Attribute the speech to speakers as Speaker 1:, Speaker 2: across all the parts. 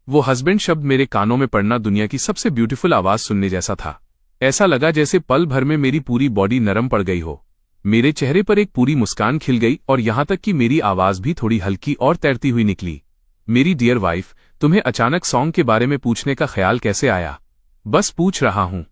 Speaker 1: वो हस्बैंड शब्द मेरे कानों में पड़ना दुनिया की सबसे ब्यूटीफुल आवाज सुनने जैसा था। ऐसा लगा जैसे पल भर में मेरी पूरी बॉडी नरम पड़ गई हो। मेरे चेहरे पर एक पूरी मुस्कान खिल गई और यहां तक कि मेरी आवाज भी थोड़ी हल्की और तैरती हुई निकली। मेरी डियर वाइफ, तुम्हें अचानक सॉन्ग के बारे में पूछने का ख्याल कैसे आया? बस पूछ रहा हूं।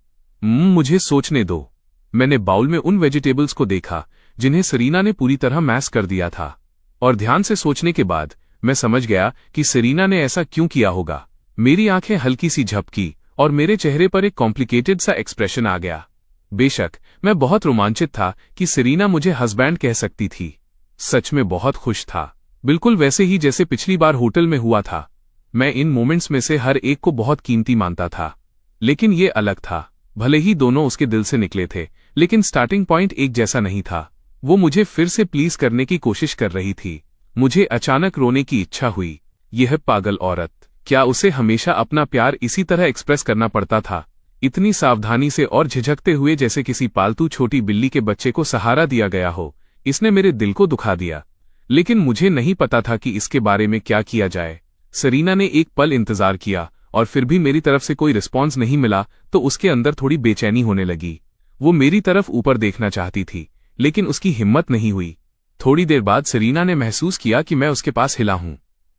Speaker 1: मुझे सोचने दो। मैंने बाउल में उन वेजिटेबल्स को देखा जिन्हें सरीना ने पूरी तरह मैश कर दिया था, और ध्यान से सोचने के बाद मैं समझ गया कि सरीना ने ऐसा क्यों किया होगा। मेरी आंखें हल्की सी झपकी और मेरे चेहरे पर एक कॉम्प्लिकेटेड सा एक्सप्रेशन आ गया। बेशक मैं बहुत रोमांचित था कि सरीना मुझे हस्बैंड कह सकती थी। सच में बहुत खुश था, बिल्कुल वैसे ही जैसे पिछली बार होटल में हुआ था। मैं इन मोमेंट्स में से हर एक को बहुत कीमती मानता था, लेकिन ये अलग था। भले ही दोनों उसके दिल से निकले थे, लेकिन स्टार्टिंग पॉइंट एक जैसा नहीं था। वो मुझे फिर से प्लीज करने की कोशिश कर रही थी। मुझे अचानक रोने की इच्छा हुई। यह पागल औरत, क्या उसे हमेशा अपना प्यार इसी तरह एक्सप्रेस करना पड़ता था? इतनी सावधानी से और झिझकते हुए, जैसे किसी पालतू छोटी बिल्ली के बच्चे को सहारा दिया गया हो। इसने मेरे दिल को दुखा दिया, लेकिन मुझे नहीं पता था कि इसके बारे में क्या किया जाए। सरीना ने एक पल इंतजार किया और फिर भी मेरी तरफ से कोई रिस्पॉन्स नहीं मिला तो उसके अंदर थोड़ी बेचैनी होने लगी। वो मेरी तरफ ऊपर देखना चाहती थी, लेकिन उसकी हिम्मत नहीं हुई। थोड़ी देर बाद सरीना ने महसूस किया कि मैं उसके पास हिला हूं।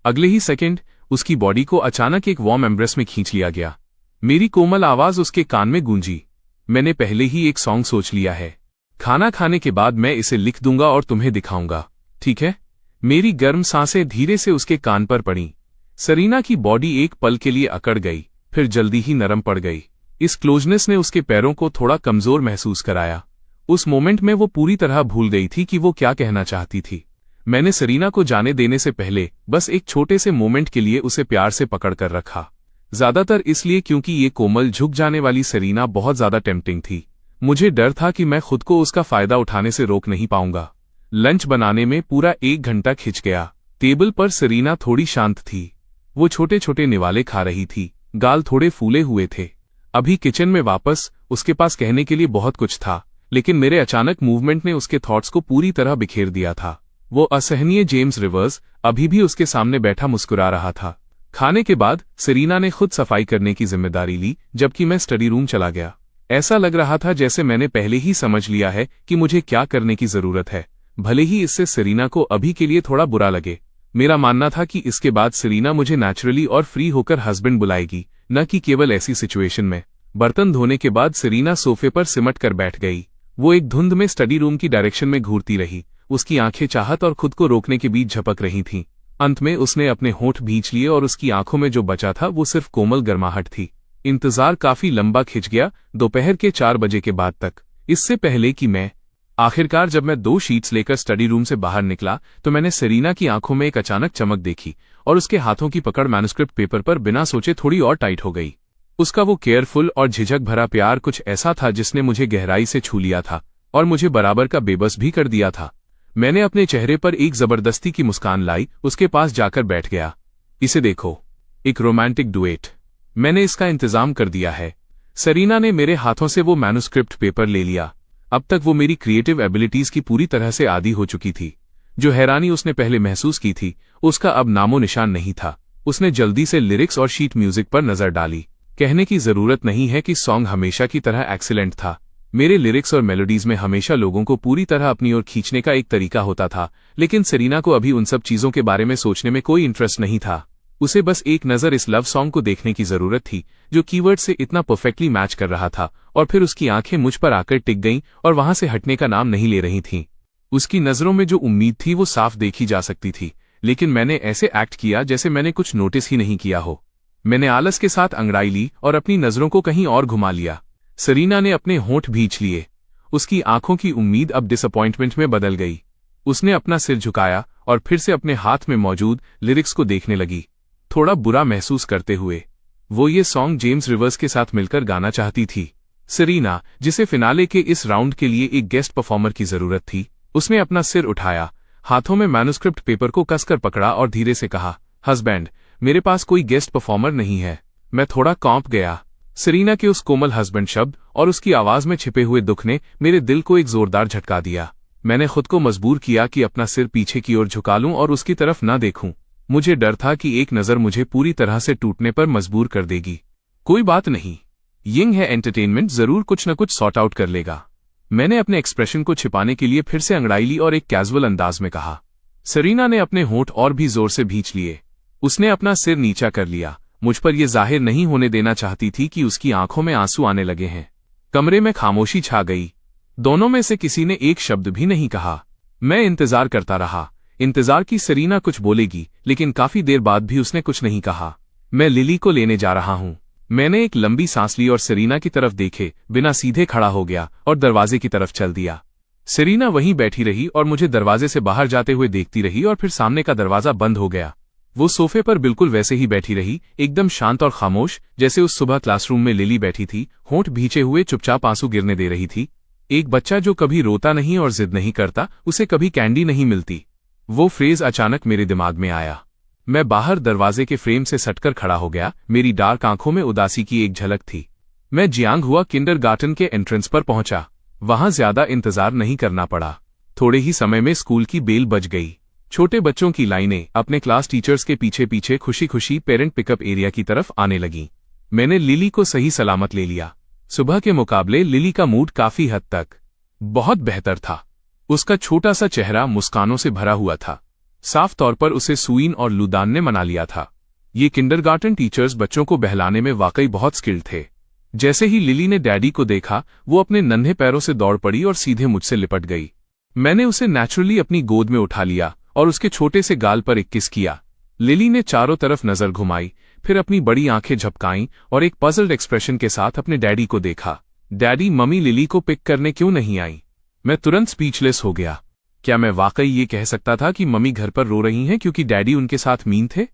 Speaker 1: अगले ही सेकंड उसकी बॉडी को अचानक एक वार्म एम्ब्रेस में खींच लिया गया। मेरी कोमल आवाज उसके कान में गूंजी। मैंने पहले ही एक सॉन्ग सोच लिया है। खाना खाने के बाद मैं इसे लिख दूंगा और तुम्हें दिखाऊंगा, ठीक है? मेरी गर्म सांसें धीरे से उसके कान पर पड़ी। सरीना की बॉडी एक पल के लिए अकड़ गई, फिर जल्दी ही नरम पड़ गई। इस क्लोजनेस ने उसके पैरों को थोड़ा कमजोर महसूस कराया। उस मोमेंट में वो पूरी तरह भूल गई थी कि वो क्या कहना चाहती थी। मैंने सरीना को जाने देने से पहले बस एक छोटे से मोमेंट के लिए उसे प्यार से पकड़ कर रखा। ज्यादातर इसलिए क्योंकि ये कोमल झुक जाने वाली सरीना बहुत ज्यादा टेम्पटिंग थी। मुझे डर था कि मैं खुद को उसका फायदा उठाने से रोक नहीं पाऊंगा। लंच बनाने में पूरा 1 घंटा खिंच गया। टेबल पर सरीना थोड़ी शांत थी। वो छोटे छोटे निवाले खा रही थी, गाल थोड़े फूले हुए थे। अभी किचन में वापस उसके पास कहने के लिए बहुत कुछ था, लेकिन मेरे अचानक मूवमेंट ने उसके थॉट्स को पूरी तरह बिखेर दिया था। वो असहनीय जेम्स रिवर्स अभी भी उसके सामने बैठा मुस्कुरा रहा था। खाने के बाद सरीना ने खुद सफाई करने की जिम्मेदारी ली, जबकि मैं स्टडी रूम चला गया। ऐसा लग रहा था जैसे मैंने पहले ही समझ लिया है कि मुझे क्या करने की जरूरत है, भले ही इससे सरीना को अभी के लिए थोड़ा बुरा लगे। मेरा मानना था कि इसके बाद सरीना मुझे नेचुरली और फ्री होकर हस्बैंड बुलाएगी, न कि केवल ऐसी सिचुएशन में। बर्तन धोने के बाद सरीना सोफे पर सिमट कर बैठ गई। वो एक धुंध में स्टडी रूम की डायरेक्शन में घूरती रही। उसकी आंखें चाहत और खुद को रोकने के बीच झपक रही थीं। अंत में उसने अपने होंठ भींच लिए और उसकी आंखों में जो बचा था वो सिर्फ कोमल गर्माहट थी। इंतजार काफी लंबा खिंच गया, दोपहर के 4 बजे के बाद तक। इससे पहले कि आखिरकार जब मैं 2 शीट्स लेकर स्टडी रूम से बाहर निकला तो मैंने सरीना की आंखों में एक अचानक चमक देखी और उसके हाथों की पकड़ मैन्युस्क्रिप्ट पेपर पर बिना सोचे थोड़ी और टाइट हो गई। उसका वो केयरफुल और झिझक भरा प्यार कुछ ऐसा था जिसने मुझे गहराई से छू लिया था और मुझे बराबर का बेबस भी कर दिया था। मैंने अपने चेहरे पर एक जबरदस्ती की मुस्कान लाई, उसके पास जाकर बैठ गया। इसे देखो, एक रोमांटिक डुएट। मैंने इसका इंतजाम कर दिया है। सरीना ने मेरे हाथों से वो मैन्युस्क्रिप्ट पेपर ले लिया। अब तक वो मेरी क्रिएटिव एबिलिटीज की पूरी तरह से आदी हो चुकी थी। जो हैरानी उसने पहले महसूस की थी, उसका अब नामो निशान नहीं था। उसने जल्दी से लिरिक्स और शीट म्यूजिक पर नजर डाली। कहने की जरूरत नहीं है कि सॉन्ग हमेशा की तरह एक्सीलेंट था। मेरे लिरिक्स और मेलोडीज में हमेशा लोगों को पूरी तरह अपनी ओर खींचने का एक तरीका होता था, लेकिन सरीना को अभी उन सब चीजों के बारे में सोचने में कोई इंटरेस्ट नहीं था। उसे बस एक नजर इस लव सॉन्ग को देखने की जरूरत थी जो कीवर्ड से इतना परफेक्टली मैच कर रहा था, और फिर उसकी आंखें मुझ पर आकर टिक गईं और वहां से हटने का नाम नहीं ले रही थीं। उसकी नजरों में जो उम्मीद थी वो साफ देखी जा सकती थी, लेकिन मैंने ऐसे एक्ट किया जैसे मैंने कुछ नोटिस ही नहीं किया हो। मैंने आलस के साथ अंगड़ाई ली और अपनी नजरों को कहीं और घुमा लिया। सरीना ने अपने होंठ भींच लिए। उसकी आंखों की उम्मीद अब डिसअपॉइंटमेंट में बदल गई। उसने अपना सिर झुकाया और फिर से अपने हाथ में मौजूद लिरिक्स को देखने लगी, थोड़ा बुरा महसूस करते हुए। वो ये सॉन्ग जेम्स रिवर्स के साथ मिलकर गाना चाहती थी। सरीना, जिसे फिनाले के इस राउंड के लिए एक गेस्ट परफॉर्मर की जरूरत थी, उसने अपना सिर उठाया, हाथों में मैन्युस्क्रिप्ट पेपर को कसकर पकड़ा और धीरे से कहा, हस्बैंड, मेरे पास कोई गेस्ट परफॉर्मर नहीं है। मैं थोड़ा कांप गया। सरीना के उस कोमल हस्बैंड शब्द और उसकी आवाज में छिपे हुए दुख ने मेरे दिल को एक जोरदार झटका दिया। मैंने खुद को मजबूर किया कि अपना सिर पीछे की ओर झुका लूं और उसकी तरफ न देखूं। मुझे डर था कि एक नज़र मुझे पूरी तरह से टूटने पर मजबूर कर देगी। कोई बात नहीं, यिंग है एंटरटेनमेंट, जरूर कुछ न कुछ सॉर्ट आउट कर लेगा। मैंने अपने एक्सप्रेशन को छिपाने के लिए फिर से अंगड़ाई ली और एक कैजुअल अंदाज में कहा। सरीना ने अपने होंठ और भी जोर से भींच लिए। उसने अपना सिर नीचा कर लिया। मुझ पर यह जाहिर नहीं होने देना चाहती थी कि उसकी आंखों में आंसू आने लगे हैं। कमरे में खामोशी छा गई। दोनों में से किसी ने एक शब्द भी नहीं कहा। मैं इंतजार करता रहा, इंतजार की सरीना कुछ बोलेगी, लेकिन काफी देर बाद भी उसने कुछ नहीं कहा। मैं लिली को लेने जा रहा हूं। मैंने एक लंबी सांस ली और सरीना की तरफ देखे बिना सीधे खड़ा हो गया और दरवाजे की तरफ चल दिया। सरीना वहीं बैठी रही और मुझे दरवाजे से बाहर जाते हुए देखती रही और फिर सामने का दरवाजा बंद हो गया। वो सोफे पर बिल्कुल वैसे ही बैठी रही, एकदम शांत और खामोश, जैसे उस सुबह क्लासरूम में लिली बैठी थी, होंठ भींचे हुए चुपचाप आंसू गिरने दे रही थी। एक बच्चा जो कभी रोता नहीं और जिद नहीं करता, उसे कभी कैंडी नहीं मिलती। वो फ्रेज अचानक मेरे दिमाग में आया। मैं बाहर दरवाजे के फ्रेम से सटकर खड़ा हो गया। मेरी डार्क आंखों में उदासी की एक झलक थी। मैं जियांग हुआ किंडरगार्टन के एंट्रेंस पर पहुंचा। वहां ज्यादा इंतजार नहीं करना पड़ा। थोड़े ही समय में स्कूल की बेल बज गई। छोटे बच्चों की लाइनें अपने क्लास टीचर्स के पीछे पीछे खुशी खुशी पेरेंट पिकअप एरिया की तरफ आने लगीं। मैंने लिली को सही सलामत ले लिया। सुबह के मुकाबले लिली का मूड काफी हद तक बहुत बेहतर था। उसका छोटा सा चेहरा मुस्कानों से भरा हुआ था। साफ तौर पर उसे सुईन और लुदान ने मना लिया था। ये किंडरगार्टन टीचर्स बच्चों को बहलाने में वाकई बहुत स्किल्ड थे। जैसे ही लिली ने डैडी को देखा, वो अपने नन्हे पैरों से दौड़ पड़ी और सीधे मुझसे लिपट गई। मैंने उसे नेचुरली अपनी गोद में उठा लिया और उसके छोटे से गाल पर एक किस किया। लिली ने चारों तरफ नजर घुमाई, फिर अपनी बड़ी आंखें झपकाईं और एक पजल्ड एक्सप्रेशन के साथ अपने डैडी को देखा। डैडी, मम्मी लिली को पिक करने क्यों नहीं आई? मैं तुरंत स्पीचलेस हो गया। क्या मैं वाकई ये कह सकता था कि मम्मी घर पर रो रही हैं क्योंकि डैडी उनके साथ मीन थे?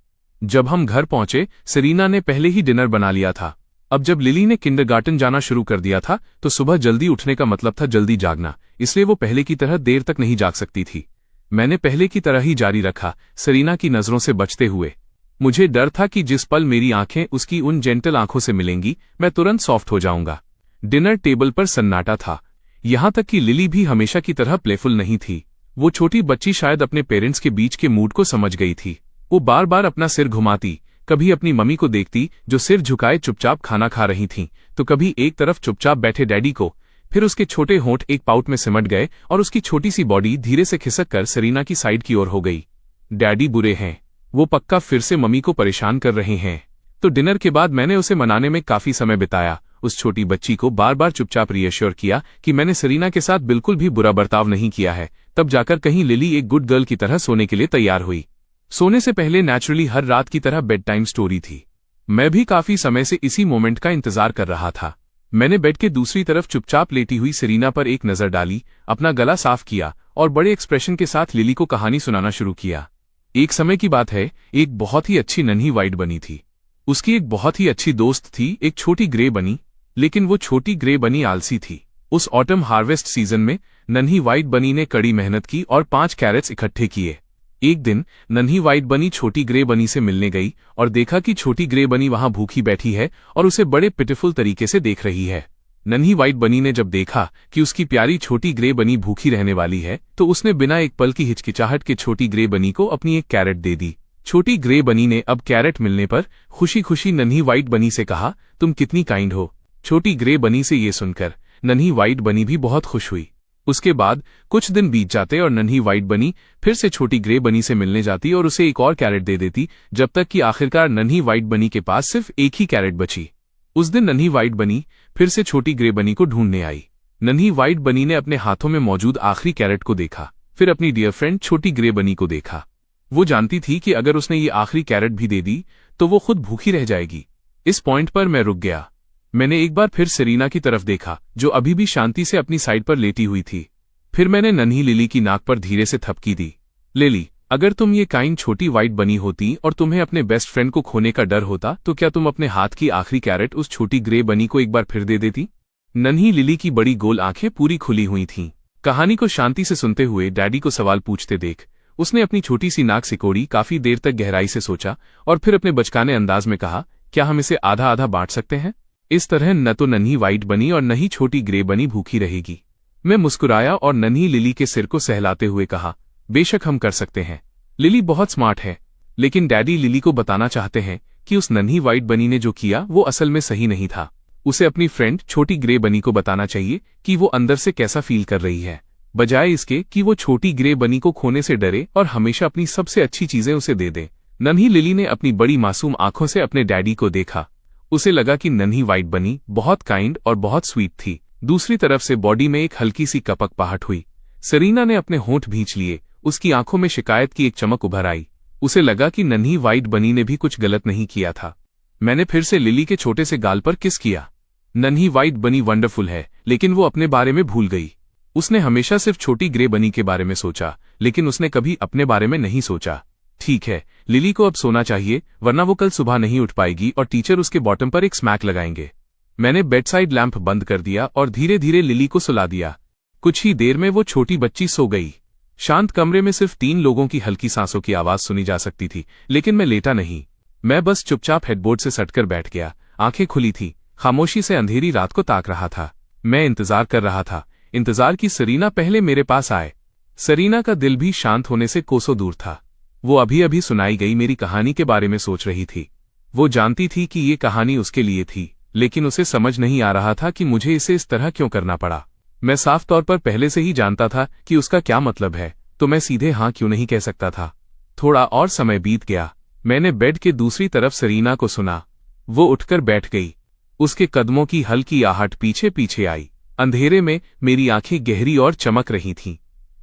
Speaker 1: जब हम घर पहुंचे, सरीना ने पहले ही डिनर बना लिया था। अब जब लिली ने किंडरगार्टन जाना शुरू कर दिया था, तो सुबह जल्दी उठने का मतलब था जल्दी जागना, इसलिए वो पहले की तरह देर तक नहीं जाग सकती थी। मैंने पहले की तरह ही जारी रखा, सरीना की नजरों से बचते हुए। मुझे डर था कि जिस पल मेरी आंखें उसकी उन जेंटल आंखों से मिलेंगी, मैं तुरंत सॉफ्ट हो जाऊंगा। डिनर टेबल पर सन्नाटा था, यहां तक कि लिली भी हमेशा की तरह प्लेफुल नहीं थी। वो छोटी बच्ची शायद अपने पेरेंट्स के बीच के मूड को समझ गई थी। वो बार बार अपना सिर घुमाती, कभी अपनी मम्मी को देखती जो सिर झुकाए चुपचाप खाना खा रही थीं, तो कभी एक तरफ चुपचाप बैठे डैडी को। फिर उसके छोटे होंठ एक पाउट में सिमट गए और उसकी छोटी सी बॉडी धीरे से खिसक कर सरीना की साइड की ओर हो गई। डैडी बुरे हैं, वो पक्का फिर से मम्मी को परेशान कर रहे हैं। तो डिनर के बाद मैंने उसे मनाने में काफी समय बिताया। उस छोटी बच्ची को बार बार चुपचाप रीअश्योर किया कि मैंने सरीना के साथ बिल्कुल भी बुरा बर्ताव नहीं किया है। तब जाकर कहीं लिली एक गुड गर्ल की तरह सोने के लिए तैयार हुई। सोने से पहले नेचुरली हर रात की तरह बेड टाइम स्टोरी थी। मैं भी काफी समय से इसी मोमेंट का इंतजार कर रहा था। मैंने बेड के दूसरी तरफ चुपचाप लेटी हुई सरीना पर एक नजर डाली, अपना गला साफ किया और बड़े एक्सप्रेशन के साथ लिली को कहानी सुनाना शुरू किया। एक समय की बात है, एक बहुत ही अच्छी नन्ही वाइट बनी थी। उसकी एक बहुत ही अच्छी दोस्त थी, एक छोटी ग्रे बनी। लेकिन वो छोटी ग्रे बनी आलसी थी। उस ऑटम हार्वेस्ट सीजन में नन्ही वाइट बनी ने कड़ी मेहनत की और 5 कैरेट्स इकट्ठे किए। एक दिन नन्ही वाइट बनी छोटी ग्रे बनी से मिलने गई और देखा कि छोटी ग्रे बनी वहां भूखी बैठी है और उसे बड़े पिटिफुल तरीके से देख रही है। नन्ही वाइट बनी ने जब देखा कि उसकी प्यारी छोटी ग्रे बनी भूखी रहने वाली है, तो उसने बिना एक पल की हिचकिचाहट के छोटी ग्रे बनी को अपनी एक कैरेट दे दी। छोटी ग्रे बनी ने अब कैरेट मिलने पर खुशी खुशी नन्ही वाइट बनी से कहा, तुम कितनी काइंड हो। छोटी ग्रे बनी से ये सुनकर नन्ही वाइट बनी भी बहुत खुश हुई। उसके बाद कुछ दिन बीत जाते और नन्ही वाइट बनी फिर से छोटी ग्रे बनी से मिलने जाती और उसे एक और कैरेट दे देती, जब तक कि आखिरकार नन्ही वाइट बनी के पास सिर्फ एक ही कैरेट बची। उस दिन नन्ही वाइट बनी फिर से छोटी ग्रे बनी को ढूंढने आई। नन्ही वाइट बनी ने अपने हाथों में मौजूद आखिरी कैरेट को देखा, फिर अपनी डियर फ्रेंड छोटी ग्रे बनी को देखा। वो जानती थी कि अगर उसने ये आखिरी कैरेट भी दे दी तो वो खुद भूखी रह जाएगी। इस पॉइंट पर मैं रुक गया। मैंने एक बार फिर सरीना की तरफ देखा, जो अभी भी शांति से अपनी साइड पर लेटी हुई थी। फिर मैंने नन्ही लिली की नाक पर धीरे से थपकी दी। लिली, अगर तुम ये काइंड छोटी वाइट बनी होती और तुम्हें अपने बेस्ट फ्रेंड को खोने का डर होता, तो क्या तुम अपने हाथ की आखिरी कैरेट उस छोटी ग्रे बनी को एक बार फिर दे देती? नन्ही लिली की बड़ी गोल आंखें पूरी खुली हुई थीं। कहानी को शांति से सुनते हुए डैडी को सवाल पूछते देख उसने अपनी छोटी सी नाक सिकोड़ी, काफी देर तक गहराई से सोचा और फिर अपने बचकाने अंदाज में कहा, क्या हम इसे आधा आधा बांट सकते हैं? इस तरह न तो नन्ही वाइट बनी और न ही छोटी ग्रे बनी भूखी रहेगी। मैं मुस्कुराया और नन्ही लिली के सिर को सहलाते हुए कहा, बेशक हम कर सकते हैं। लिली बहुत स्मार्ट है, लेकिन डैडी लिली को बताना चाहते हैं कि उस नन्ही व्हाइट बनी ने जो किया वो असल में सही नहीं था। उसे अपनी फ्रेंड छोटी ग्रे बनी को बताना चाहिए कि वो अंदर से कैसा फील कर रही है, बजाय इसके कि वो छोटी ग्रे बनी को खोने से डरे और हमेशा अपनी सबसे अच्छी चीजें उसे दे दे। नन्ही लिली ने अपनी बड़ी मासूम आंखों से अपने डैडी को देखा। उसे लगा कि नन्ही व्हाइट बनी बहुत काइंड और बहुत स्वीट थी। दूसरी तरफ से बॉडी में एक हल्की सी कपकपाहट हुई। सेरीना ने अपने होंठ भींच लिए। उसकी आंखों में शिकायत की एक चमक उभर आई। उसे लगा कि नन्ही व्हाइट बनी ने भी कुछ गलत नहीं किया था। मैंने फिर से लिली के छोटे से गाल पर किस किया। नन्ही व्हाइट बनी वंडरफुल है, लेकिन वो अपने बारे में भूल गई। उसने हमेशा सिर्फ छोटी ग्रे बनी के बारे में सोचा, लेकिन उसने कभी अपने बारे में नहीं सोचा। ठीक है, लिली को अब सोना चाहिए, वरना वो कल सुबह नहीं उठ पाएगी और टीचर उसके बॉटम पर एक स्मैक लगाएंगे। मैंने बेडसाइड लैंप बंद कर दिया और धीरे धीरे लिली को सुला दिया। कुछ ही देर में वो छोटी बच्ची सो गई। शांत कमरे में सिर्फ 3 लोगों की हल्की सांसों की आवाज सुनी जा सकती थी, लेकिन मैं लेटा नहीं। मैं बस चुपचाप हेडबोर्ड से सटकर बैठ गया। आंखें खुली थी, खामोशी से अंधेरी रात को ताक रहा था। मैं इंतजार कर रहा था, इंतजार की सेरीना पहले मेरे पास आए। सेरीना का दिल भी शांत होने से कोसों दूर था। वो अभी अभी सुनाई गई मेरी कहानी के बारे में सोच रही थी। वो जानती थी कि ये कहानी उसके लिए थी, लेकिन उसे समझ नहीं आ रहा था कि मुझे इसे इस तरह क्यों करना पड़ा। मैं साफ तौर पर पहले से ही जानता था कि उसका क्या मतलब है, तो मैं सीधे हाँ क्यों नहीं कह सकता था। थोड़ा और समय बीत गया। मैंने बेड के दूसरी तरफ सेरीना को सुना। वो उठकर बैठ गई। उसके कदमों की हल्की आहट पीछे पीछे आई। अंधेरे में मेरी आंखें गहरी और चमक रही थीं।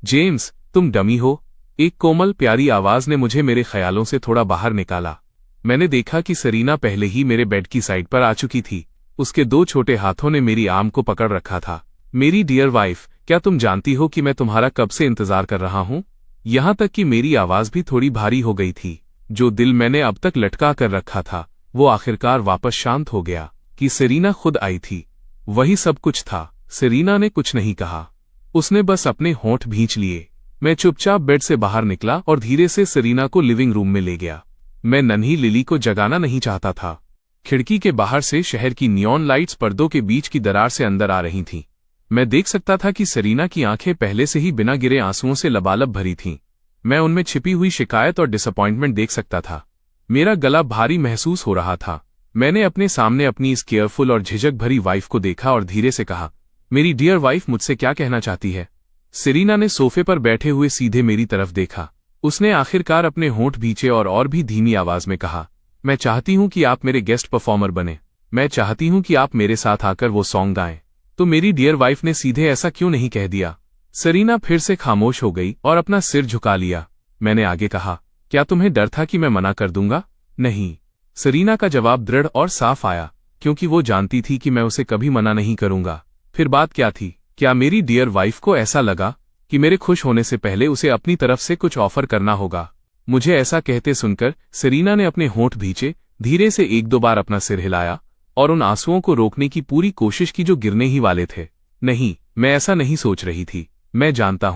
Speaker 1: जेम्स, तुम डमी हो? एक कोमल प्यारी आवाज ने मुझे मेरे ख्यालों से थोड़ा बाहर निकाला। मैंने देखा कि सेरीना पहले ही मेरे बेड की साइड पर आ चुकी थी। उसके 2 छोटे हाथों ने मेरी आर्म को पकड़ रखा था। मेरी डियर वाइफ, क्या तुम जानती हो कि मैं तुम्हारा कब से इंतजार कर रहा हूं? यहां तक कि मेरी आवाज भी थोड़ी भारी हो गई थी। जो दिल मैंने अब तक लटका कर रखा था, वो आखिरकार वापस शांत हो गया कि सेरीना खुद आई थी। वही सब कुछ था। सेरीना ने कुछ नहीं कहा, उसने बस अपने होंठ भींच लिए। मैं चुपचाप बेड से बाहर निकला और धीरे से सेरीना को लिविंग रूम में ले गया। मैं नन्ही लिली को जगाना नहीं चाहता था। खिड़की के बाहर से शहर की नियॉन लाइट्स पर्दों के बीच की दरार से अंदर आ रही थीं। मैं देख सकता था कि सेरीना की आंखें पहले से ही बिना गिरे आंसुओं से लबालब भरी थीं। मैं उनमें छिपी हुई शिकायत और डिसअपॉइंटमेंट देख सकता था। मेरा गला भारी महसूस हो रहा था। मैंने अपने सामने अपनी इस केयरफुल और झिझक भरी वाइफ को देखा और धीरे से कहा, मेरी डियर वाइफ मुझसे क्या कहना चाहती है? सेरीना ने सोफे पर बैठे हुए सीधे मेरी तरफ देखा। उसने आखिरकार अपने होंठ भींचे और भी धीमी आवाज में कहा, मैं चाहती हूं कि आप मेरे गेस्ट परफॉर्मर बने। मैं चाहती हूं कि आप मेरे साथ आकर वो सॉन्ग गाएं। तो मेरी डियर वाइफ ने सीधे ऐसा क्यों नहीं कह दिया? सेरीना फिर से खामोश हो गई और अपना सिर झुका लिया। मैंने आगे कहा, क्या तुम्हें डर था कि मैं मना कर दूंगा? नहीं। सेरीना का जवाब दृढ़ और साफ आया, क्योंकि वो जानती थी कि मैं उसे कभी मना नहीं करूंगा। फिर बात क्या थी? क्या मेरी डियर वाइफ को ऐसा लगा कि मेरे खुश होने से पहले उसे अपनी तरफ से कुछ ऑफर करना होगा? मुझे ऐसा कहते सुनकर सेरीना ने अपने होंठ भींचे, धीरे से 1-2 बार अपना सिर हिलाया और उन आंसुओं को रोकने की पूरी कोशिश की जो गिरने ही वाले थे। नहीं, मैं ऐसा नहीं सोच रही थी। मैं जानता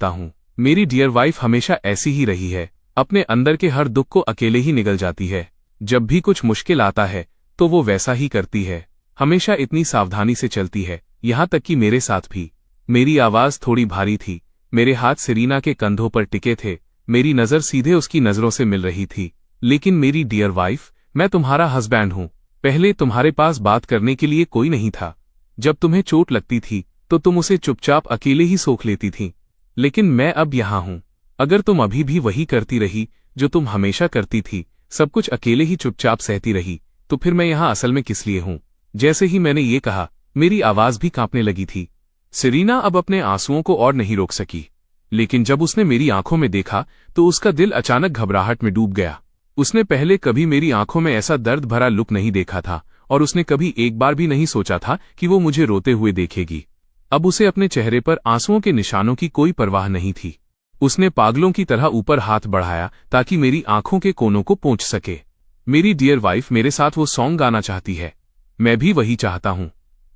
Speaker 1: हूं। मेरी डियर वाइफ हमेशा ऐसी ही रही है। अपने अंदर के हर दुख को अकेले ही निगल जाती है। जब भी कुछ मुश्किल आता है तो वो वैसा ही करती है। हमेशा इतनी सावधानी से चलती है, यहां तक कि मेरे साथ भी। मेरी आवाज थोड़ी भारी थी। मेरे हाथ सेरीना के कंधों पर टिके थे। मेरी नजर सीधे उसकी नजरों से मिल रही थी। लेकिन मेरी डियर वाइफ, मैं तुम्हारा हस्बैंड हूं। पहले तुम्हारे पास बात करने के लिए कोई नहीं था। जब तुम्हें चोट लगती थी तो तुम उसे चुपचाप अकेले ही सोख लेती थीं। लेकिन मैं अब यहां हूं। अगर तुम अभी भी वही करती रही जो तुम हमेशा करती थी, सब कुछ अकेले ही चुपचाप सहती रही, तो फिर मैं यहां असल में किस लिए हूं? जैसे ही मैंने ये कहा, मेरी आवाज भी कांपने लगी थी। सेरीना अब अपने आंसुओं को और नहीं रोक सकी। लेकिन जब उसने मेरी आंखों में देखा तो उसका दिल अचानक घबराहट में डूब गया। उसने पहले कभी मेरी आंखों में ऐसा दर्द भरा लुक नहीं देखा था और उसने कभी एक बार भी नहीं सोचा था कि वो मुझे रोते हुए देखेगी। अब उसे अपने चेहरे पर आंसुओं के निशानों की कोई परवाह नहीं थी। उसने पागलों की तरह ऊपर हाथ बढ़ाया ताकि मेरी आंखों के कोनों को पहुंच सके। मेरी डियर वाइफ मेरे साथ वो सॉन्ग गाना चाहती है। मैं भी वही चाहता हूं।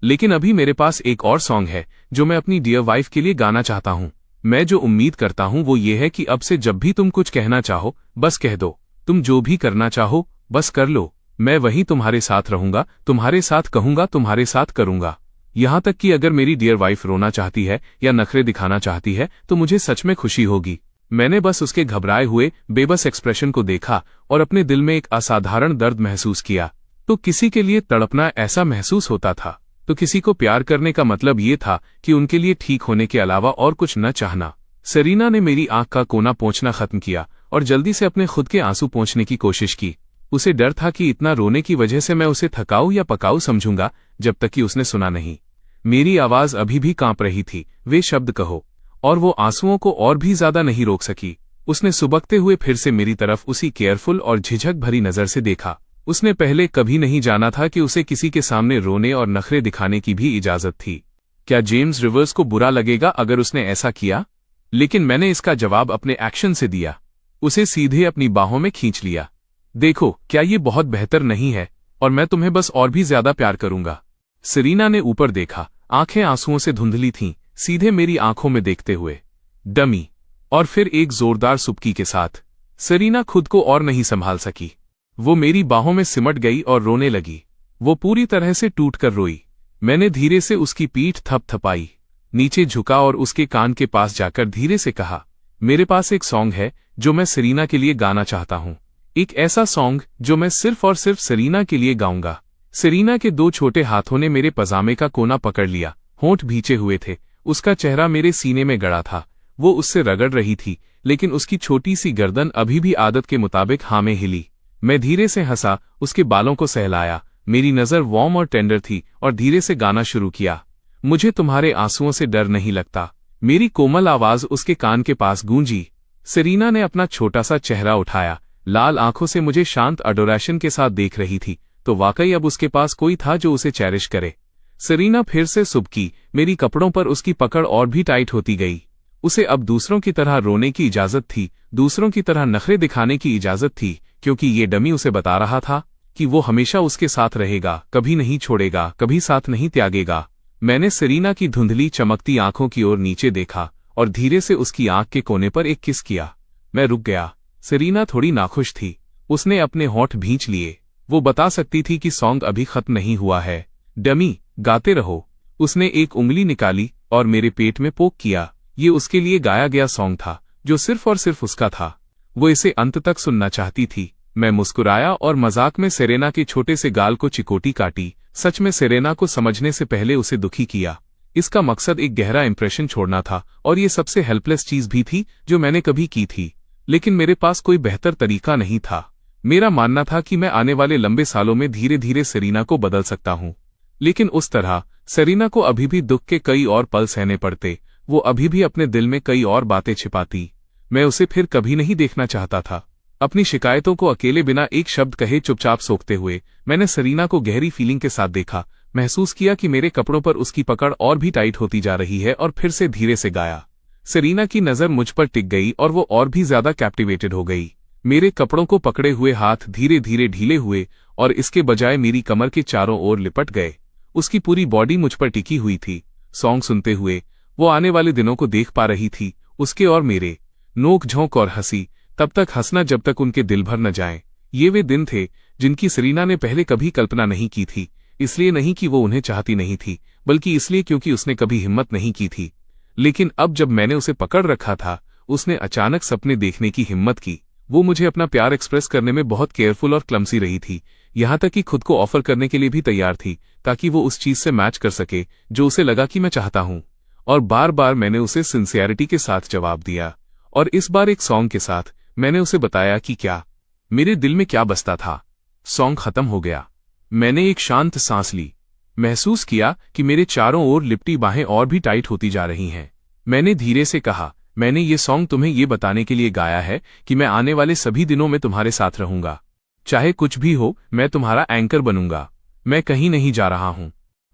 Speaker 1: लेकिन अभी मेरे पास एक और सॉन्ग है जो मैं अपनी डियर वाइफ के लिए गाना चाहता हूं। मैं जो उम्मीद करता हूं वो ये है कि अब से जब भी तुम कुछ कहना चाहो बस कह दो। तुम जो भी करना चाहो बस कर लो। मैं वहीं तुम्हारे साथ रहूंगा, तुम्हारे साथ कहूंगा, तुम्हारे साथ करूंगा। यहां तक कि अगर मेरी डियर वाइफ रोना चाहती है या नखरे दिखाना चाहती है तो मुझे सच में खुशी होगी। मैंने बस उसके घबराए हुए बेबस एक्सप्रेशन को देखा और अपने दिल में एक असाधारण दर्द महसूस किया। तो किसी के लिए तड़पना ऐसा महसूस होता था, तो किसी को प्यार करने का मतलब ये था कि उनके लिए ठीक होने के अलावा और कुछ न चाहना। सेरेना ने मेरी आंख का कोना पोंछना खत्म किया और जल्दी से अपने खुद के आंसू पोंछने की कोशिश की। उसे डर था कि इतना रोने की वजह से मैं उसे थकाऊ या पकाऊ समझूंगा, जब तक कि उसने सुना नहीं। मेरी आवाज अभी भी कांप रही थी, वे शब्द कहो, और वो आंसुओं को और भी ज्यादा नहीं रोक सकी। उसने सुबकते हुए फिर से मेरी तरफ उसी केयरफुल और झिझक भरी नजर से देखा। उसने पहले कभी नहीं जाना था कि उसे किसी के सामने रोने और नखरे दिखाने की भी इजाजत थी। क्या जेम्स रिवर्स को बुरा लगेगा अगर उसने ऐसा किया? लेकिन मैंने इसका जवाब अपने एक्शन से दिया। उसे सीधे अपनी बाहों में खींच लिया। देखो, क्या ये बहुत बेहतर नहीं है? और मैं तुम्हें बस और भी ज्यादा प्यार करूंगा। सेरेना ने ऊपर देखा, आंखें आंसुओं से धुंधली थीं, सीधे मेरी आंखों में देखते हुए। डमी। और फिर एक जोरदार सुबकी के साथ सेरेना खुद को और नहीं संभाल सकी। वो मेरी बाहों में सिमट गई और रोने लगी। वो पूरी तरह से टूटकर रोई। मैंने धीरे से उसकी पीठ थपथपाई, नीचे झुका और उसके कान के पास जाकर धीरे से कहा, मेरे पास एक सॉन्ग है जो मैं सेरेना के लिए गाना चाहता हूं। एक ऐसा सॉन्ग जो मैं सिर्फ और सिर्फ सेरेना के लिए गाऊंगा। सेरेना के दो छोटे हाथों ने मेरे पजामे का कोना पकड़ लिया, होंठ भींचे हुए थे। उसका चेहरा मेरे सीने में गड़ा था। वो उससे रगड़ रही थी, लेकिन उसकी छोटी सी गर्दन अभी भी आदत के मुताबिक हाँ में हिली। मैं धीरे से हंसा, उसके बालों को सहलाया। मेरी नजर वार्म और टेंडर थी और धीरे से गाना शुरू किया। मुझे तुम्हारे आंसुओं से डर नहीं लगता। मेरी कोमल आवाज उसके कान के पास गूंजी। सेरेना ने अपना छोटा सा चेहरा उठाया, लाल आंखों से मुझे शांत अडोरेशन के साथ देख रही थी। तो वाकई अब उसके पास कोई था जो उसे चेरिश करे। सेरेना फिर से सुबकी। मेरी कपड़ों पर उसकी पकड़ और भी टाइट होती गई। उसे अब दूसरों की तरह रोने की इजाजत थी, दूसरों की तरह नखरे दिखाने की इजाजत थी, क्योंकि ये डमी उसे बता रहा था कि वो हमेशा उसके साथ रहेगा, कभी नहीं छोड़ेगा, कभी साथ नहीं त्यागेगा। मैंने सेरेना की धुंधली चमकती आंखों की ओर नीचे देखा और धीरे से उसकी आंख के कोने पर एक किस किया। मैं रुक गया। सेरेना थोड़ी नाखुश थी। उसने अपने होंठ भींच लिए। वो बता सकती थी कि सॉन्ग अभी खत्म नहीं हुआ है। डमी, गाते रहो। उसने एक उंगली निकाली और मेरे पेट में पोक किया। ये उसके लिए गाया गया सॉन्ग था, जो सिर्फ और सिर्फ उसका था। वो इसे अंत तक सुनना चाहती थी। मैं मुस्कुराया और मजाक में सेरेना के छोटे से गाल को चिकोटी काटी। सच में सेरेना को समझने से पहले उसे दुखी किया। इसका मकसद एक गहरा इंप्रेशन छोड़ना था, और ये सबसे हेल्पलेस चीज भी थी जो मैंने कभी की थी। लेकिन मेरे पास कोई बेहतर तरीका नहीं था। मेरा मानना था कि मैं आने वाले लंबे सालों में धीरे धीरे सेरेना को बदल सकता हूं। लेकिन उस तरह सेरेना को अभी भी दुख के कई और पल सहने पड़ते। वो अभी भी अपने दिल में कई और बातें छिपाती। मैं उसे फिर कभी नहीं देखना चाहता था। अपनी शिकायतों को अकेले बिना एक शब्द कहे चुपचाप सोखते हुए मैंने सेरेना को गहरी फीलिंग के साथ देखा। महसूस किया कि मेरे कपड़ों पर उसकी पकड़ और भी टाइट होती जा रही है, और फिर से धीरे से गाया। सेरेना की नजर मुझ पर टिक गई और वो और भी ज्यादा कैप्टिवेटेड हो गई। मेरे कपड़ों को पकड़े हुए हाथ धीरे धीरे ढीले हुए और इसके बजाय मेरी कमर के चारों ओर लिपट गए। उसकी पूरी बॉडी मुझ पर टिकी हुई थी। सॉन्ग सुनते हुए वो आने वाले दिनों को देख पा रही थी, उसके और मेरे, नोक झोंक और हंसी, तब तक हंसना जब तक उनके दिल भर न जाए। ये वे दिन थे जिनकी सेरेना ने पहले कभी कल्पना नहीं की थी। इसलिए नहीं कि वो उन्हें चाहती नहीं थी, बल्कि इसलिए क्योंकि उसने कभी हिम्मत नहीं की थी। लेकिन अब जब मैंने उसे पकड़ रखा था, उसने अचानक सपने देखने की हिम्मत की। वो मुझे अपना प्यार एक्सप्रेस करने में बहुत केयरफुल और क्लमसी रही थी, यहाँ तक कि खुद को ऑफर करने के लिए भी तैयार थी, ताकि वो उस चीज से मैच कर सके जो उसे लगा कि मैं चाहता हूं। और बार बार मैंने उसे सिंसियरिटी के साथ जवाब दिया। और इस बार एक सॉन्ग के साथ मैंने उसे बताया कि क्या मेरे दिल में क्या बसता था। सॉन्ग खत्म हो गया। मैंने एक शांत सांस ली। महसूस किया कि मेरे चारों ओर लिपटी बाहें और भी टाइट होती जा रही हैं। मैंने धीरे से कहा, मैंने ये सॉन्ग तुम्हें ये बताने के लिए गाया है कि मैं आने वाले सभी दिनों में तुम्हारे साथ रहूंगा। चाहे कुछ भी हो, मैं तुम्हारा एंकर बनूंगा। मैं कहीं नहीं जा रहा हूं।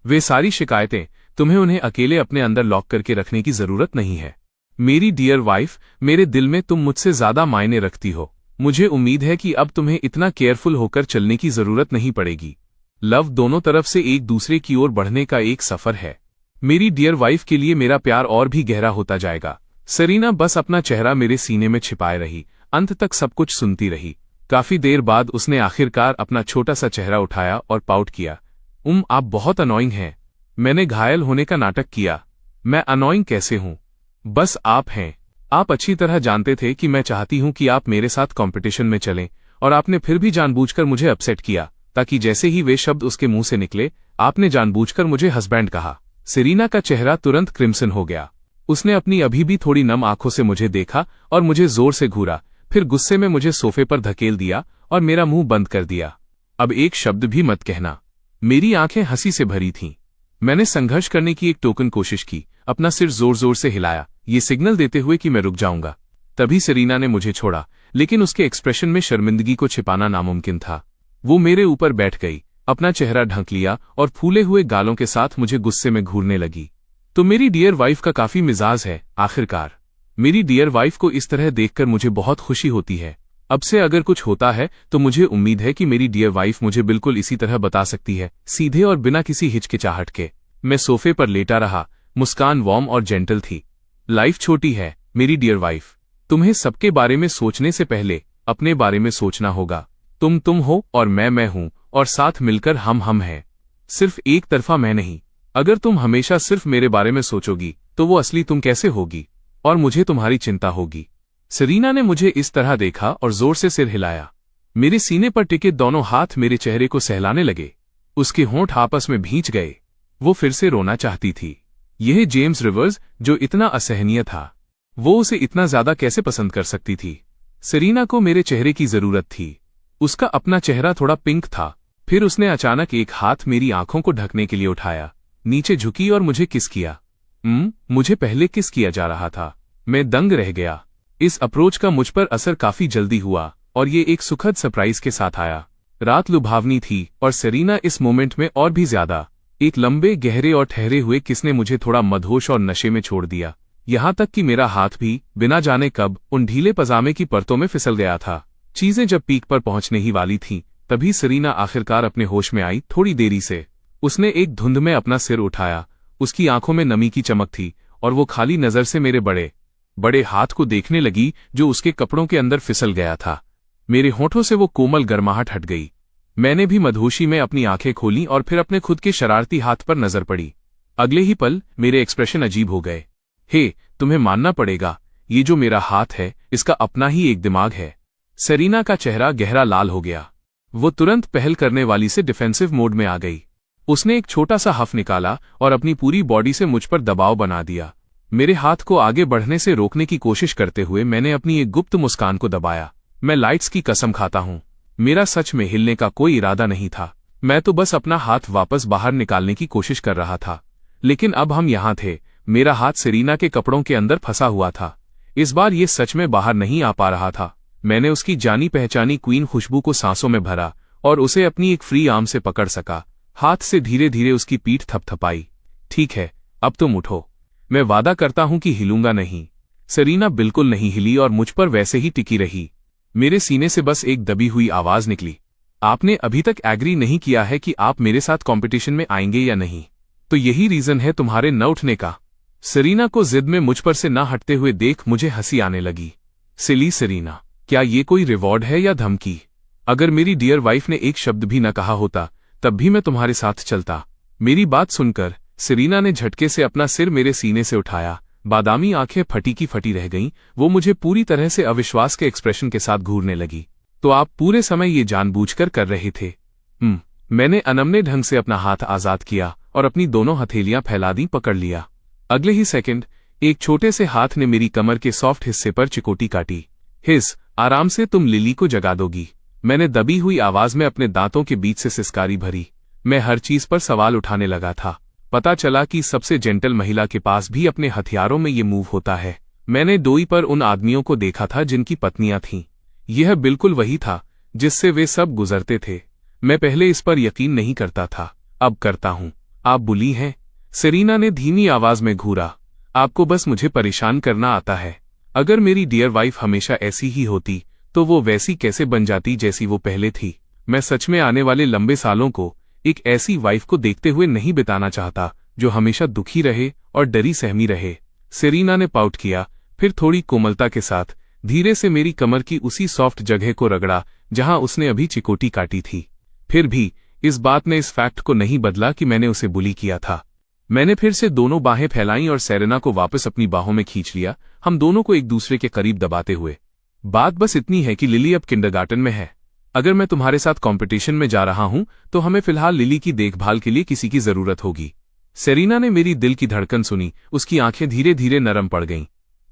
Speaker 1: वे सारी शिकायतें, तुम्हें उन्हें अकेले अपने अंदर लॉक करके रखने की जरूरत नहीं है। मेरी डियर वाइफ, मेरे दिल में तुम मुझसे ज्यादा मायने रखती हो। मुझे उम्मीद है कि अब तुम्हें इतना केयरफुल होकर चलने की जरूरत नहीं पड़ेगी। लव दोनों तरफ से एक दूसरे की ओर बढ़ने का एक सफर है। मेरी डियर वाइफ के लिए मेरा प्यार और भी गहरा होता जाएगा। सेरेना बस अपना चेहरा मेरे सीने में छिपाए रही, अंत तक सब कुछ सुनती रही। काफी देर बाद उसने आखिरकार अपना छोटा सा चेहरा उठाया और पाउट किया। आप बहुत अनोइंग हैं। मैंने घायल होने का नाटक किया। मैं अनोइंग कैसे हूं? बस आप हैं। आप अच्छी तरह जानते थे कि मैं चाहती हूं कि आप मेरे साथ कंपटीशन में चलें, और आपने फिर भी जानबूझकर मुझे अपसेट किया, ताकि जैसे ही वे शब्द उसके मुंह से निकले, आपने जानबूझकर मुझे हस्बैंड कहा। सेरीना का चेहरा तुरंत क्रिम्सन हो गया। उसने अपनी अभी भी थोड़ी नम आंखों से मुझे देखा और मुझे जोर से घूरा, फिर गुस्से में मुझे सोफे पर धकेल दिया और मेरा मुंह बंद कर दिया। अब एक शब्द भी मत कहना। मेरी आंखें हंसी से भरी थीं। मैंने संघर्ष करने की एक टोकन कोशिश की, अपना सिर जोर जोर से हिलाया, ये सिग्नल देते हुए कि मैं रुक जाऊंगा। तभी सेरीना ने मुझे छोड़ा, लेकिन उसके एक्सप्रेशन में शर्मिंदगी को छिपाना नामुमकिन था। वो मेरे ऊपर बैठ गई, अपना चेहरा ढंक लिया और फूले हुए गालों के साथ मुझे गुस्से में घूरने लगी। तो मेरी डियर वाइफ का काफी मिजाज है। आखिरकार मेरी डियर वाइफ को इस तरह देखकर मुझे बहुत खुशी होती है। अब से अगर कुछ होता है तो मुझे उम्मीद है कि मेरी डियर वाइफ मुझे बिल्कुल इसी तरह बता सकती है, सीधे और बिना किसी हिचकिचाहट के। मैं सोफे पर लेटा रहा, मुस्कान वार्म और जेंटल थी। लाइफ छोटी है मेरी डियर वाइफ। तुम्हें सबके बारे में सोचने से पहले अपने बारे में सोचना होगा। तुम हो और मैं हूं, और साथ मिलकर हम हैं। सिर्फ एक तरफा मैं नहीं। अगर तुम हमेशा सिर्फ मेरे बारे में सोचोगी तो वो असली तुम कैसे होगी, और मुझे तुम्हारी चिंता होगी। सेरीना ने मुझे इस तरह देखा और जोर से सिर हिलाया। मेरे सीने पर टिके दोनों हाथ मेरे चेहरे को सहलाने लगे। उसके होंठ आपस में भींच गए। वो फिर से रोना चाहती थी। यह जेम्स रिवर्स जो इतना असहनीय था, वो उसे इतना ज्यादा कैसे पसंद कर सकती थी। सेरीना को मेरे चेहरे की जरूरत थी। उसका अपना चेहरा थोड़ा पिंक था। फिर उसने अचानक एक हाथ मेरी आंखों को ढकने के लिए उठाया, नीचे झुकी और मुझे किस किया। मुझे पहले किस किया जा रहा था। मैं दंग रह गया। इस अप्रोच का मुझ पर असर काफी जल्दी हुआ और ये एक सुखद सरप्राइज के साथ आया। रात लुभावनी थी और सेरीना इस मोमेंट में और भी ज्यादा। एक लंबे, गहरे और ठहरे हुए किस ने मुझे थोड़ा मदहोश और नशे में छोड़ दिया, यहां तक कि मेरा हाथ भी बिना जाने कब उन ढीले पजामे की परतों में फिसल गया था। चीजें जब पीक पर पहुंचने ही वाली थीं, तभी सेरीना आखिरकार अपने होश में आई। थोड़ी देरी से उसने एक धुंध में अपना सिर उठाया। उसकी आंखों में नमी की चमक थी और वो खाली नजर से मेरे बड़े बड़े हाथ को देखने लगी जो उसके कपड़ों के अंदर फिसल गया था। मेरे होठों से वो कोमल गर्माहट हट गई। मैंने भी मदहोशी में अपनी आंखें खोलीं और फिर अपने खुद के शरारती हाथ पर नजर पड़ी। अगले ही पल मेरे एक्सप्रेशन अजीब हो गए। हे, तुम्हें मानना पड़ेगा, ये जो मेरा हाथ है इसका अपना ही एक दिमाग है। सेरीना का चेहरा गहरा लाल हो गया। वो तुरंत पहल करने वाली से डिफेंसिव मोड में आ गई। उसने एक छोटा सा हफ निकाला और अपनी पूरी बॉडी से मुझ पर दबाव बना दिया। मेरे हाथ को आगे बढ़ने से रोकने की कोशिश करते हुए मैंने अपनी एक गुप्त मुस्कान को दबाया। मैं लाइट्स की कसम खाता हूं, मेरा सच में हिलने का कोई इरादा नहीं था। मैं तो बस अपना हाथ वापस बाहर निकालने की कोशिश कर रहा था। लेकिन अब हम यहां थे। मेरा हाथ सेरीना के कपड़ों के अंदर फंसा हुआ था। इस बार ये सच में बाहर नहीं आ पा रहा था। मैंने उसकी जानी पहचानी क्वीन खुशबू को सांसों में भरा और उसे अपनी एक फ्री आर्म से पकड़ सका। हाथ से धीरे धीरे उसकी पीठ थपथपाई। ठीक है, अब तुम उठो। मैं वादा करता हूं कि हिलूंगा नहीं। सेरीना बिल्कुल नहीं हिली और मुझ पर वैसे ही टिकी रही। मेरे सीने से बस एक दबी हुई आवाज निकली। आपने अभी तक एग्री नहीं किया है कि आप मेरे साथ कंपटीशन में आएंगे या नहीं, तो यही रीजन है तुम्हारे न उठने का। सेरीना को जिद में मुझ पर से न हटते हुए देख मुझे हंसी आने लगी। सिली सेरीना, क्या ये कोई रिवॉर्ड है या धमकी? अगर मेरी डियर वाइफ ने एक शब्द भी न कहा होता तब भी मैं तुम्हारे साथ चलता। मेरी बात सुनकर सेरीना ने झटके से अपना सिर मेरे सीने से उठाया। बादामी आंखें फटी की फटी रह गईं। वो मुझे पूरी तरह से अविश्वास के एक्सप्रेशन के साथ घूरने लगी। तो आप पूरे समय ये जानबूझकर कर रहे थे? मैंने अनमने ढंग से अपना हाथ आजाद किया और अपनी दोनों हथेलियां फैला दी, पकड़ लिया। अगले ही सेकंड एक छोटे से हाथ ने मेरी कमर के सॉफ्ट हिस्से पर चिकोटी काटी। हिस, आराम से, तुम लिली को जगा दोगी। मैंने दबी हुई आवाज में अपने दांतों के बीच से सिसकारी भरी। मैं हर चीज पर सवाल उठाने लगा था। पता चला कि सबसे जेंटल महिला के पास भी अपने हथियारों में ये मूव होता है। मैंने डोई पर उन आदमियों को देखा था जिनकी पत्नियां थीं। यह बिल्कुल वही था जिससे वे सब गुजरते थे। मैं पहले इस पर यकीन नहीं करता था, अब करता हूं। आप बुली हैं? सेरीना ने धीमी आवाज में घूरा। आपको बस मुझे परेशान करना आता है। अगर मेरी डियर वाइफ हमेशा ऐसी ही होती तो वो वैसी कैसे बन जाती जैसी वो पहले थी। मैं सच में आने वाले लंबे सालों को एक ऐसी वाइफ को देखते हुए नहीं बिताना चाहता जो हमेशा दुखी रहे और डरी सहमी रहे। सेरीना ने पाउट किया, फिर थोड़ी कोमलता के साथ धीरे से मेरी कमर की उसी सॉफ्ट जगह को रगड़ा जहां उसने अभी चिकोटी काटी थी। फिर भी इस बात ने इस फैक्ट को नहीं बदला कि मैंने उसे बुली किया था। मैंने फिर से दोनों बाहें फैलाईं और सेरेना को वापस अपनी बाहों में खींच लिया, हम दोनों को एक दूसरे के करीब दबाते हुए। बात बस इतनी है कि लिली अब किंडरगार्टन में है। अगर मैं तुम्हारे साथ कंपटीशन में जा रहा हूं तो हमें फिलहाल लिली की देखभाल के लिए किसी की जरूरत होगी। सेरेना ने मेरी दिल की धड़कन सुनी, उसकी आंखें धीरे धीरे नरम पड़ गईं।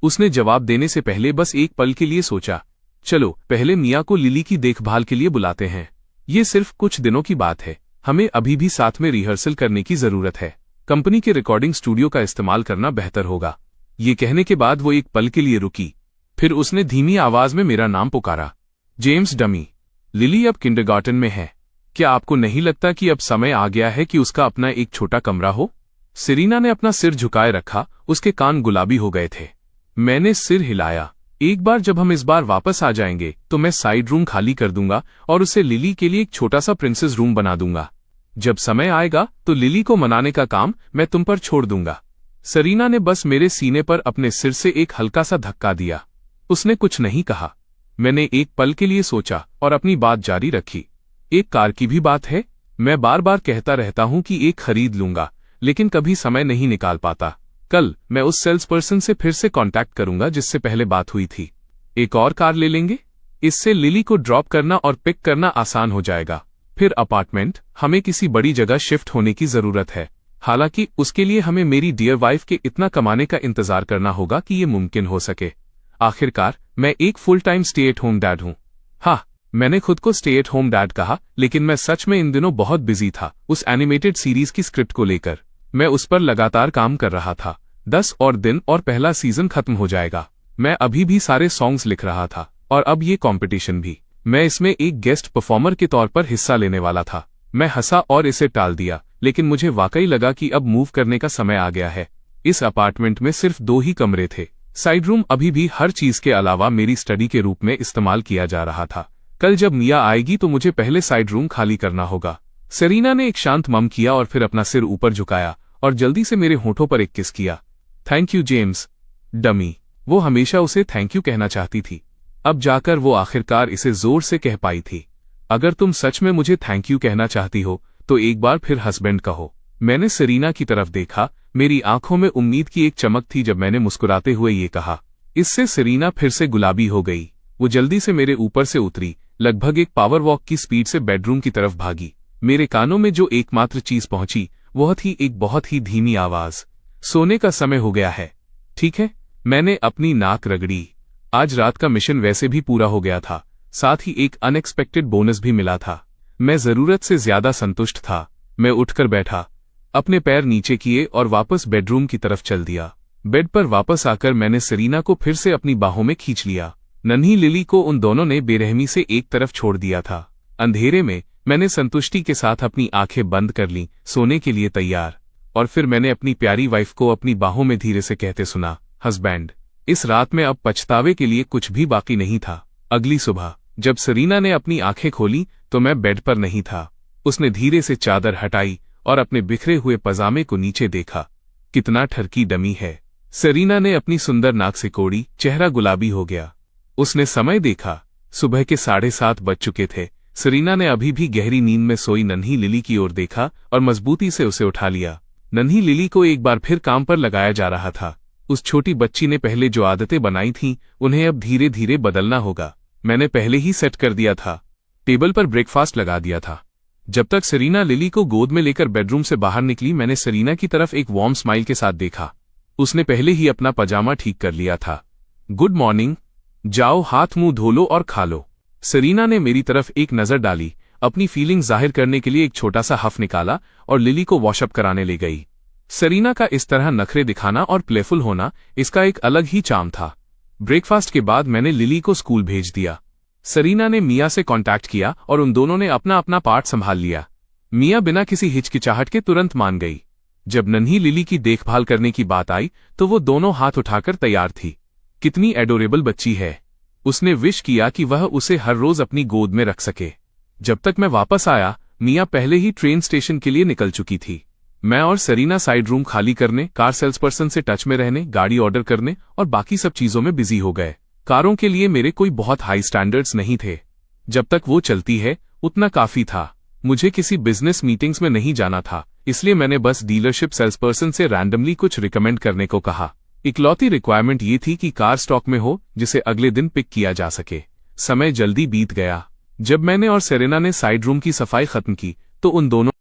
Speaker 1: उसने जवाब देने से पहले बस एक पल के लिए सोचा, चलो पहले मिया को लिली की देखभाल के लिए बुलाते हैं। ये सिर्फ कुछ दिनों की बात है, हमें अभी भी साथ में रिहर्सल करने की जरूरत है। कंपनी के रिकॉर्डिंग स्टूडियो का इस्तेमाल करना बेहतर होगा। ये कहने के बाद वो एक पल के लिए रुकी, फिर उसने धीमी आवाज में मेरा नाम पुकारा, जेम्स डमी। लिली अब किंडरगार्टन में है। क्या आपको नहीं लगता कि अब समय आ गया है कि उसका अपना एक छोटा कमरा हो? सेरेना ने अपना सिर झुकाए रखा, उसके कान गुलाबी हो गए थे। मैंने सिर हिलाया। एक बार जब हम इस बार वापस आ जाएंगे तो मैं साइड रूम खाली कर दूंगा और उसे लिली के लिए एक छोटा सा प्रिंसेस रूम बना दूंगा। जब समय आएगा तो लिली को मनाने का काम मैं तुम पर छोड़ दूंगा। सेरेना ने बस मेरे सीने पर अपने सिर से एक हल्का सा धक्का दिया। उसने कुछ नहीं कहा। मैंने एक पल के लिए सोचा और अपनी बात जारी रखी। एक कार की भी बात है। मैं बार बार कहता रहता हूं कि एक खरीद लूंगा, लेकिन कभी समय नहीं निकाल पाता। कल मैं उस सेल्स पर्सन से फिर से कांटेक्ट करूंगा जिससे पहले बात हुई थी। एक और कार ले लेंगे, इससे लिली को ड्रॉप करना और पिक करना आसान हो जाएगा। फिर अपार्टमेंट, हमें किसी बड़ी जगह शिफ्ट होने की जरूरत है। हालांकि उसके लिए हमें मेरी डियर वाइफ के इतना कमाने का इंतजार करना होगा कि ये मुमकिन हो सके। आखिरकार मैं एक full time stay at home dad हूं। हाँ, मैंने खुद को स्टे एट होम डैड कहा, लेकिन मैं सच में इन दिनों बहुत बिजी था उस एनिमेटेड सीरीज की स्क्रिप्ट को लेकर। मैं उस पर लगातार काम कर रहा था। 10 और दिन और पहला सीजन खत्म हो जाएगा। मैं अभी भी सारे सॉन्ग्स लिख रहा था और अब ये कंपटीशन भी। मैं इसमें एक गेस्ट परफॉर्मर के तौर पर हिस्सा लेने वाला था। मैं हंसा और इसे टाल दिया, लेकिन मुझे वाकई लगा कि अब मूव करने का समय आ गया है। इस अपार्टमेंट में सिर्फ 2 ही कमरे थे। साइड रूम अभी भी हर चीज के अलावा मेरी स्टडी के रूप में इस्तेमाल किया जा रहा था। कल जब मिया आएगी तो मुझे पहले साइड रूम खाली करना होगा। सेरेना ने एक शांत मम किया और फिर अपना सिर ऊपर झुकाया और जल्दी से मेरे होठों पर एक किस किया। Thank you James dummy. वो हमेशा उसे थैंक यू कहना चाहती थी। अब जाकर वो आखिरकार इसे जोर से कह पाई थी। अगर तुम सच में मुझे थैंक यू कहना चाहती हो तो एक बार फिर हस्बैंड कहो। मैंने सेरेना की तरफ देखा। मेरी आंखों में उम्मीद की एक चमक थी जब मैंने मुस्कुराते हुए ये कहा। इससे सेरेना फिर से गुलाबी हो गई। वो जल्दी से मेरे ऊपर से उतरी, लगभग एक पावर वॉक की स्पीड से बेडरूम की तरफ भागी। मेरे कानों में जो एकमात्र चीज पहुंची वह थी एक बहुत ही धीमी आवाज, सोने का समय हो गया है, ठीक है? मैंने अपनी नाक रगड़ी। आज रात का मिशन वैसे भी पूरा हो गया था, साथ ही एक अनएक्सपेक्टेड बोनस भी मिला था। मैं जरूरत से ज्यादा संतुष्ट था। मैं उठकर बैठा, अपने पैर नीचे किए और वापस बेडरूम की तरफ चल दिया। बेड पर वापस आकर मैंने सेरेना को फिर से अपनी बाहों में खींच लिया। नन्ही लिली को उन दोनों ने बेरहमी से एक तरफ छोड़ दिया था। अंधेरे में मैंने संतुष्टि के साथ अपनी आंखें बंद कर लीं, सोने के लिए तैयार। और फिर मैंने अपनी प्यारी वाइफ को अपनी बाहों में धीरे से कहते सुना, हस्बैंड। इस रात में अब पछतावे के लिए कुछ भी बाकी नहीं था। अगली सुबह जब सेरेना ने अपनी आंखें खोली तो मैं बेड पर नहीं था। उसने धीरे से चादर हटाई और अपने बिखरे हुए पजामे को नीचे देखा। कितना ठरकी डमी है। सेरेना ने अपनी सुंदर नाक सिकोड़ी, चेहरा गुलाबी हो गया। उसने समय देखा। सुबह के 7:30 बज चुके थे। सेरेना ने अभी भी गहरी नींद में सोई नन्ही लिली की ओर देखा और मजबूती से उसे उठा लिया। नन्ही लिली को एक बार फिर काम पर लगाया जा रहा था। उस छोटी बच्ची ने पहले जो आदतें बनाई थीं उन्हें अब धीरे धीरे बदलना होगा। मैंने पहले ही सेट कर दिया था। टेबल पर ब्रेकफास्ट लगा दिया था। जब तक सेरेना लिली को गोद में लेकर बेडरूम से बाहर निकली, मैंने सेरेना की तरफ एक वार्म स्माइल के साथ देखा। उसने पहले ही अपना पजामा ठीक कर लिया था। गुड मॉर्निंग, जाओ हाथ मुंह धो लो और खा लो। सेरेना ने मेरी तरफ एक नजर डाली, अपनी फीलिंग जाहिर करने के लिए एक छोटा सा हफ निकाला और लिली को वॉशअप कराने ले गई। सेरेना का इस तरह नखरे दिखाना और प्लेफुल होना, इसका एक अलग ही चार्म था। ब्रेकफास्ट के बाद मैंने लिली को स्कूल भेज दिया। सेरेना ने मिया से कांटेक्ट किया और उन दोनों ने अपना अपना पार्ट संभाल लिया। मिया बिना किसी हिचकिचाहट के तुरंत मान गई। जब नन्ही लिली की देखभाल करने की बात आई तो वो दोनों हाथ उठाकर तैयार थी। कितनी एडोरेबल बच्ची है। उसने विश किया कि वह उसे हर रोज अपनी गोद में रख सके। जब तक मैं वापस आया, मिया पहले ही ट्रेन स्टेशन के लिए निकल चुकी थी। मैं और सेरेना साइड रूम खाली करने, कार सेल्स पर्सन से टच में रहने, गाड़ी ऑर्डर करने और बाकी सब चीजों में बिजी हो गए। कारों के लिए मेरे कोई बहुत हाई स्टैंडर्ड्स नहीं थे। जब तक वो चलती है उतना काफी था। मुझे किसी बिजनेस मीटिंग्स में नहीं जाना था, इसलिए मैंने बस डीलरशिप सेल्स पर्सन से रैंडमली कुछ रिकमेंड करने को कहा। इकलौती रिक्वायरमेंट ये थी कि कार स्टॉक में हो जिसे अगले दिन पिक किया जा सके। समय जल्दी बीत गया। जब मैंने और सेरेना ने साइड रूम की सफाई खत्म की तो उन दोनों